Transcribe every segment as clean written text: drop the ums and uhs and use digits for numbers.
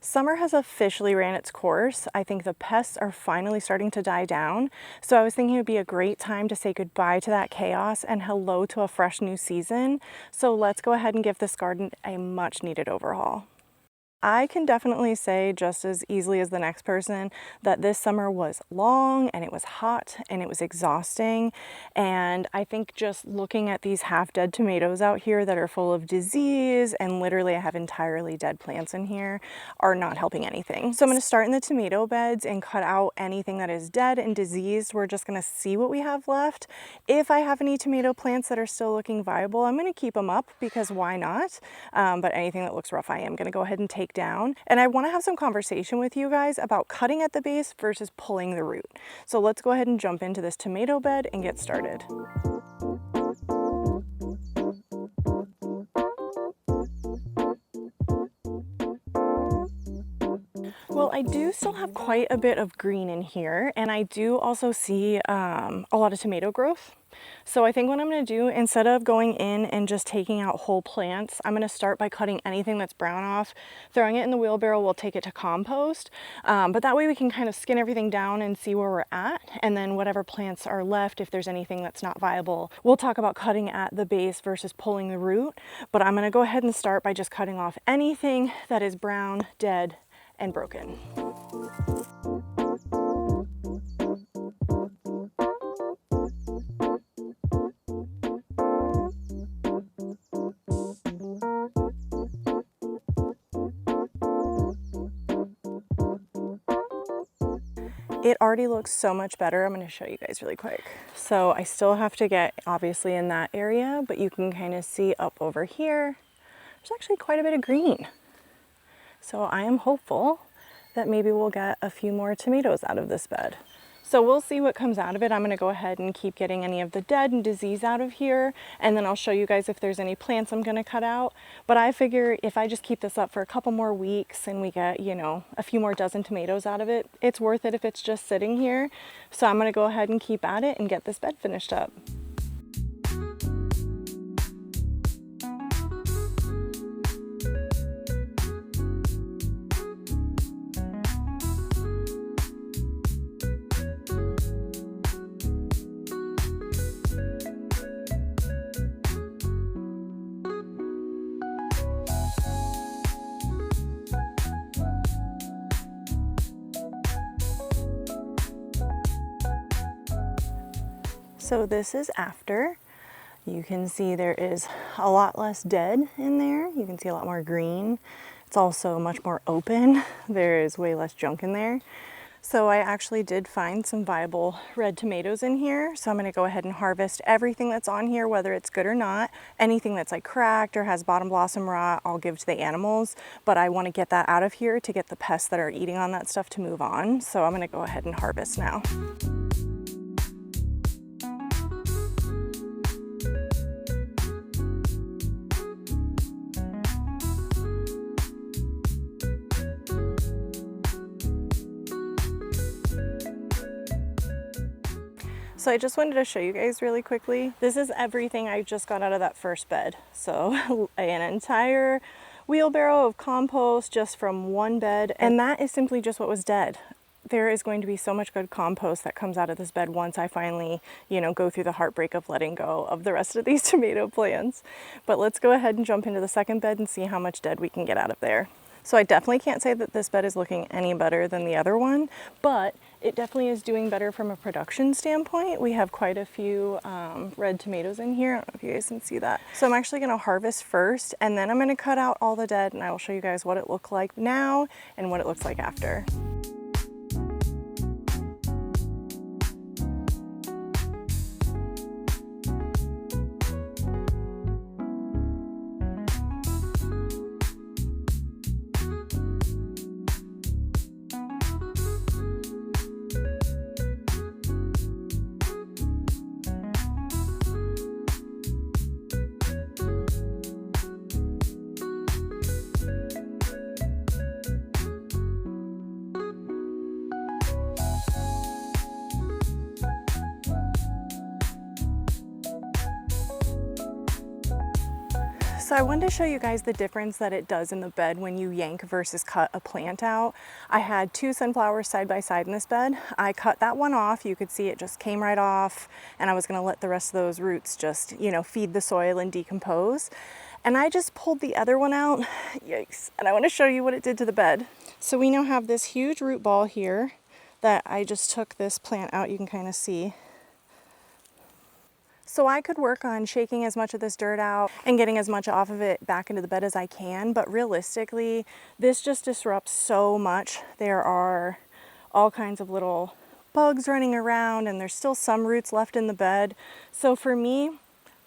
Summer has officially ran its course. I think the pests are finally starting to die down. So I was thinking it would be a great time to say goodbye to that chaos and hello to a fresh new season. So let's go ahead and give this garden a much needed overhaul. I can definitely say just as easily as the next person that this summer was long and it was hot and it was exhausting. And I think just looking at these half dead tomatoes out here that are full of disease and literally I have entirely dead plants in here are not helping anything. So I'm going to start in the tomato beds and cut out anything that is dead and diseased. We're just going to see what we have left. If I have any tomato plants that are still looking viable, I'm going to keep them up because why not? But anything that looks rough, I am going to go ahead and take down. And I want to have some conversation with you guys about cutting at the base versus pulling the root. So let's go ahead and jump into this tomato bed and get started. Well, I do still have quite a bit of green in here, and I do also see a lot of tomato growth. So I think what I'm going to do, instead of going in and just taking out whole plants, I'm going to start by cutting anything that's brown off, throwing it in the wheelbarrow. We'll take it to compost, but that way we can kind of skin everything down and see where we're at, and then whatever plants are left, if there's anything that's not viable, we'll talk about cutting at the base versus pulling the root. But I'm going to go ahead and start by just cutting off anything that is brown, dead, and broken. It already looks so much better. I'm going to show you guys really quick. So I still have to get obviously in that area, but you can kind of see up over here, there's actually quite a bit of green. So I am hopeful that maybe we'll get a few more tomatoes out of this bed. So we'll see what comes out of it. I'm going to go ahead and keep getting any of the dead and disease out of here, and then I'll show you guys if there's any plants I'm going to cut out. But I figure if I just keep this up for a couple more weeks and we get, you know, a few more dozen tomatoes out of it, it's worth it if it's just sitting here. So I'm going to go ahead and keep at it and get this bed finished up. So this is after. You can see there is a lot less dead in there. You can see a lot more green. It's also much more open. There is way less junk in there. So I actually did find some viable red tomatoes in here. So I'm going to go ahead and harvest everything that's on here, whether it's good or not. Anything that's like cracked or has bottom blossom rot, I'll give to the animals. But I want to get that out of here to get the pests that are eating on that stuff to move on. So I'm going to go ahead and harvest now. So I just wanted to show you guys really quickly. This is everything I just got out of that first bed. So an entire wheelbarrow of compost just from one bed. And that is simply just what was dead. There is going to be so much good compost that comes out of this bed once I finally, you know, go through the heartbreak of letting go of the rest of these tomato plants. But let's go ahead and jump into the second bed and see how much dead we can get out of there. So I definitely can't say that this bed is looking any better than the other one, but it definitely is doing better from a production standpoint. We have quite a few red tomatoes in here. I don't know if you guys can see that. So I'm actually going to harvest first, and then I'm going to cut out all the dead, and I will show you guys what it looked like now and what it looks like after. So I wanted to show you guys the difference that it does in the bed when you yank versus cut a plant out. I had 2 sunflowers side by side in this bed. I cut that one off. You could see it just came right off, and I was going to let the rest of those roots just, you know, feed the soil and decompose. And I just pulled the other one out. Yikes. And I want to show you what it did to the bed. So we now have this huge root ball here that I just took this plant out. You can kind of see. So I could work on shaking as much of this dirt out and getting as much off of it back into the bed as I can, but realistically, this just disrupts so much. There are all kinds of little bugs running around, and there's still some roots left in the bed. So for me,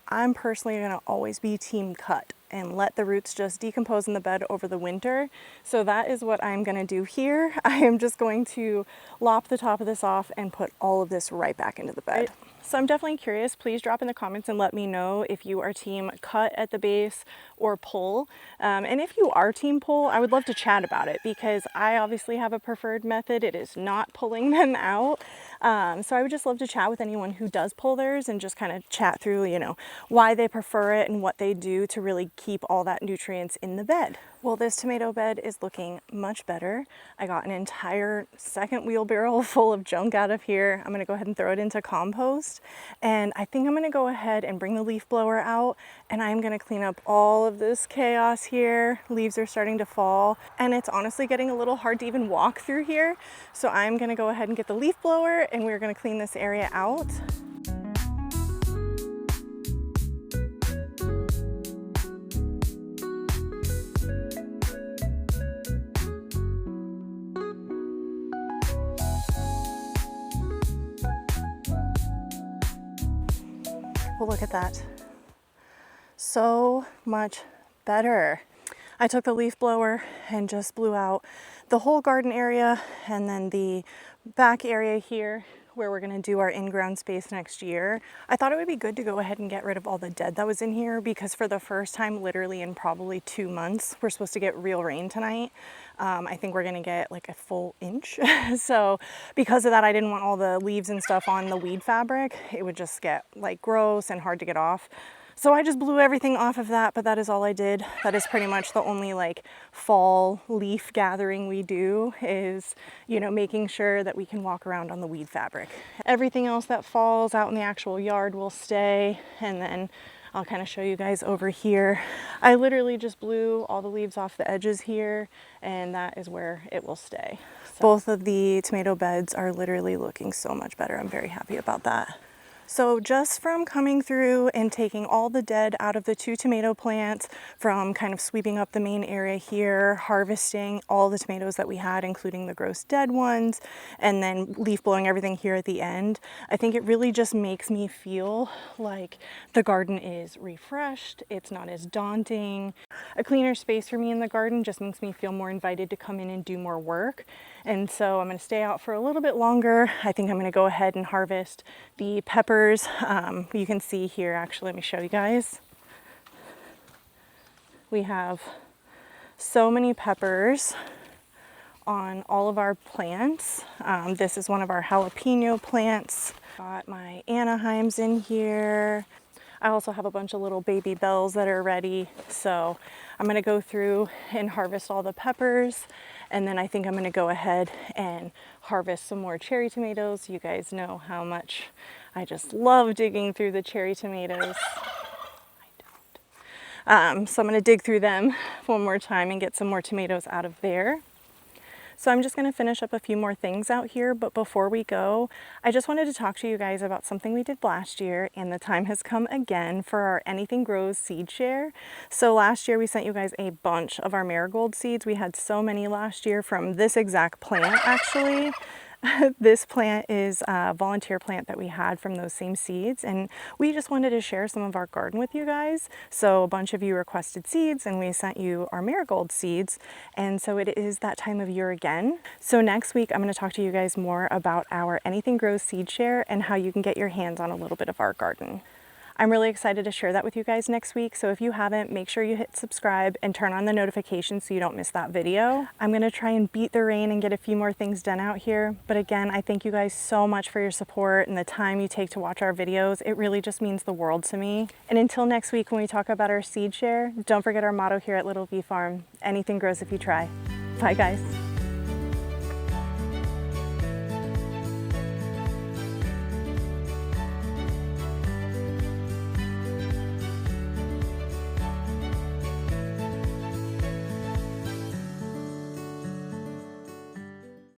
I'm personally gonna always be team cut and let the roots just decompose in the bed over the winter. So that is what I'm gonna do here. I am just going to lop the top of this off and put all of this right back into the bed. So I'm definitely curious. Please drop in the comments and let me know if you are team cut at the base or pull. And if you are team pull, I would love to chat about it because I obviously have a preferred method. It is not pulling them out. So I would just love to chat with anyone who does pull theirs and just kind of chat through, you know, why they prefer it and what they do to really keep all that nutrients in the bed. Well, this tomato bed is looking much better. I got an entire second wheelbarrow full of junk out of here. I'm gonna go ahead and throw it into compost. And I think I'm gonna go ahead and bring the leaf blower out, and I'm gonna clean up all of this chaos here. Leaves are starting to fall, and it's honestly getting a little hard to even walk through here. So I'm gonna go ahead and get the leaf blower, and we're gonna clean this area out. Well, look at that. So much better. I took the leaf blower and just blew out the whole garden area and then the back area here where we're gonna do our in-ground space next year. I thought it would be good to go ahead and get rid of all the dead that was in here because for the first time literally in probably 2 months, we're supposed to get real rain tonight. I think we're gonna get like a full inch. So because of that, I didn't want all the leaves and stuff on the weed fabric. It would just get like gross and hard to get off. So I just blew everything off of that, but that is all I did. That is pretty much the only like fall leaf gathering we do is, you know, making sure that we can walk around on the weed fabric. Everything else that falls out in the actual yard will stay, and then I'll kind of show you guys over here. I literally just blew all the leaves off the edges here, and that is where it will stay. So both of the tomato beds are literally looking so much better. I'm very happy about that. So just from coming through and taking all the dead out of the 2 tomato plants, from kind of sweeping up the main area here, harvesting all the tomatoes that we had, including the gross dead ones, and then leaf blowing everything here at the end, I think it really just makes me feel like the garden is refreshed. It's not as daunting. A cleaner space for me in the garden just makes me feel more invited to come in and do more work. And so I'm going to stay out for a little bit longer. I think I'm going to go ahead and harvest the peppers. You can see here, actually, let me show you guys. We have so many peppers on all of our plants. This is one of our jalapeno plants. Got my Anaheims in here. I also have a bunch of little baby bells that are ready. So I'm gonna go through and harvest all the peppers. And then I think I'm gonna go ahead and harvest some more cherry tomatoes. You guys know how much I just love digging through the cherry tomatoes. So I'm gonna dig through them one more time and get some more tomatoes out of there. So I'm just going to finish up a few more things out here, but before we go, I just wanted to talk to you guys about something we did last year, and the time has come again for our Anything Grows seed share. So last year we sent you guys a bunch of our marigold seeds. We had so many last year from this exact plant, actually. This plant is a volunteer plant that we had from those same seeds, and we just wanted to share some of our garden with you guys. So a bunch of you requested seeds and we sent you our marigold seeds, and so it is that time of year again. So next week I'm going to talk to you guys more about our Anything Grows seed share and how you can get your hands on a little bit of our garden. I'm really excited to share that with you guys next week. So if you haven't, make sure you hit subscribe and turn on the notifications so you don't miss that video. I'm gonna try and beat the rain and get a few more things done out here. But again, I thank you guys so much for your support and the time you take to watch our videos. It really just means the world to me. And until next week when we talk about our seed share, don't forget our motto here at Little V Farm: anything grows if you try. Bye guys.